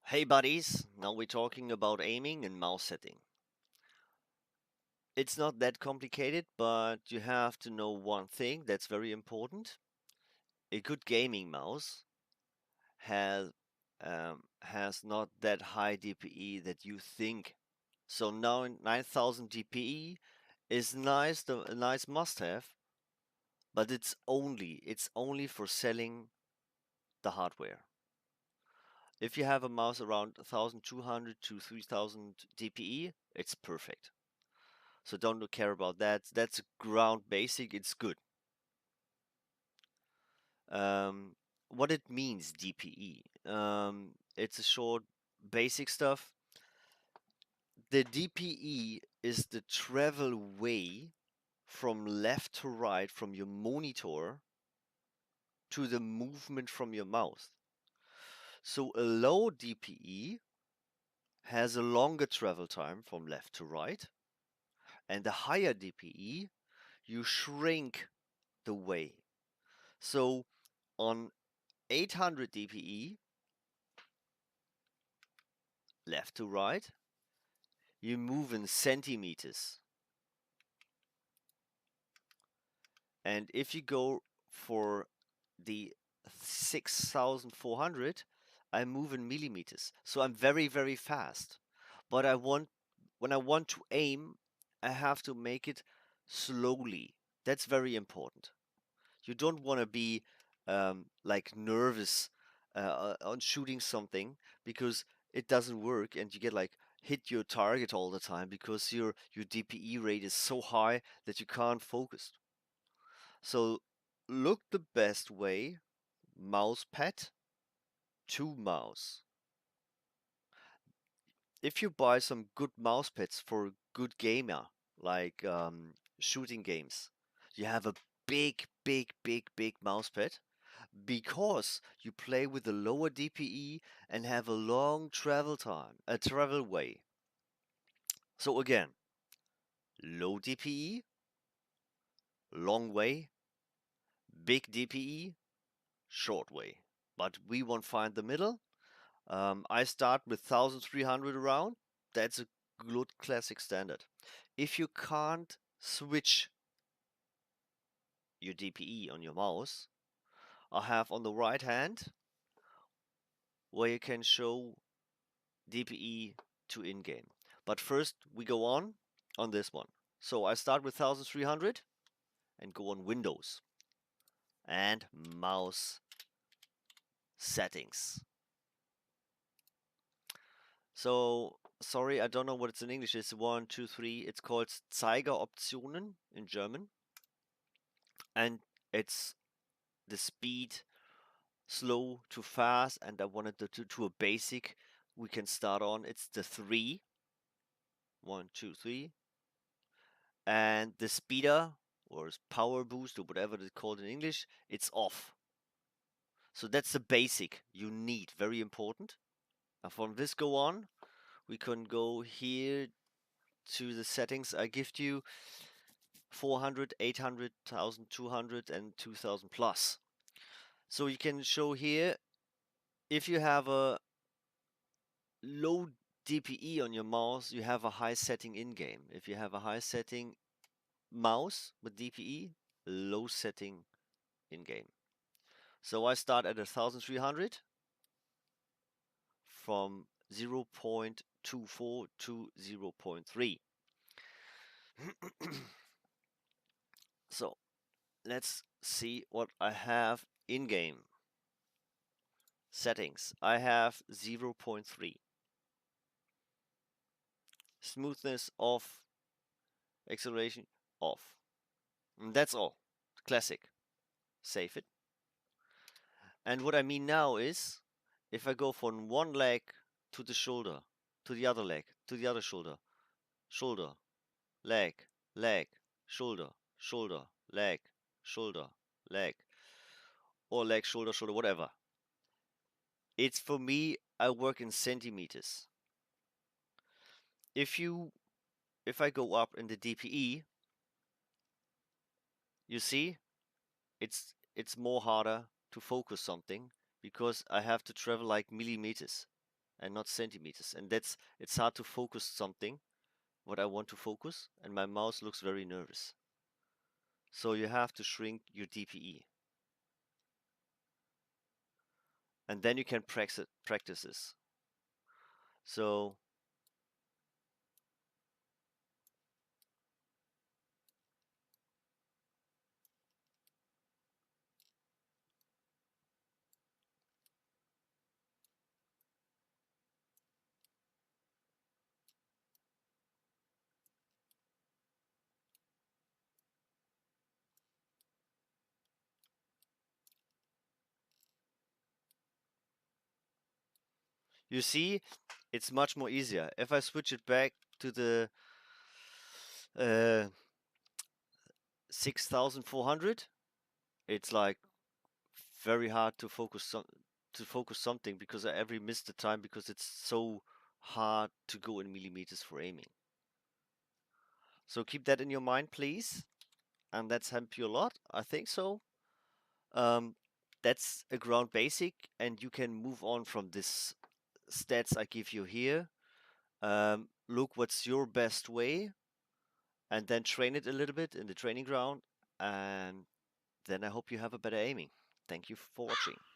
Hey buddies, now we're talking about aiming and mouse setting. It's not that complicated, but you have to know one thing that's very important. A good gaming mouse has has not that high DPI that you think. So now 9000 DPI is a nice must-have, but it's only for selling the hardware. If you have a mouse around 1200 to 3000 DPI, it's perfect. So don't care about that. That's ground basic. It's good. Um, what it means, DPE. It's a short basic stuff. The DPE is the travel way from left to right from your monitor to the movement from your mouse. So a low DPE has a longer travel time from left to right, and a higher DPE, you shrink the way. So on 800 dpi, left to right, you move in centimeters. And if you go for the 6400, I move in millimeters. So I'm very, very fast. But when I want to aim, I have to make it slowly. That's very important. You don't want to be like nervous on shooting something because it doesn't work and you get like hit your target all the time because your DPE rate is so high that you can't focus. So look the best way, mouse pad to mouse. If you buy some good mouse pads for a good gamer, like shooting games, you have a big, big, big, big mouse pad because you play with a lower DPE and have a long travel time, a travel way. So again, low DPE, long way, big DPE, short way. But we won't find the middle. I start with 1300 around. That's a good classic standard. If you can't switch your DPE on your mouse, I have on the right hand where you can show DPE to in-game. But first we go on this one. So I start with 1300 and go on Windows and mouse settings. So sorry, I don't know what it's in English. It's 1, 2, 3. It's called Zeigeroptionen in German, and it's the speed slow to fast. And I wanted to a basic. We can start on. It's the 3, 1, 2, 3, and the speeder or power boost or whatever it's called in English. It's off. So that's the basic you need. Very important. And from this go on, we can go here to the settings I give you 400, 800, 1200 and 2000 plus. So you can show here if you have a low DPE on your mouse, you have a high setting in game. If you have a high setting mouse with DPE, low setting in game. So I start at 1300 from 0.24 to 0.3. So let's see what I have in game. Settings. I have 0.3. Smoothness off. Acceleration off. And that's all. Classic. Save it. And what I mean now is if I go from one leg to the shoulder, to the other leg, to the other shoulder, shoulder, leg, leg, shoulder, shoulder, leg, shoulder, leg, or leg, shoulder, shoulder, whatever. It's for me, I work in centimeters. If you if I go up in the DPE, you see it's more harder to focus something because I have to travel like millimeters. and not centimeters. And it's hard to focus something what I want to focus, and my mouse looks very nervous. So you have to shrink your DPE, and then you can practice this. So you see, it's much more easier. If I switch it back to the uh, 6400, it's like very hard to focus something because I every miss the time because it's so hard to go in millimeters for aiming. So keep that in your mind, please, and that's helped you a lot. I think so. Um, that's a ground basic, and you can move on from this stats I give you here. Look what's your best way, and then train it a little bit in the training ground, and then I hope you have a better aiming. Thank you for watching.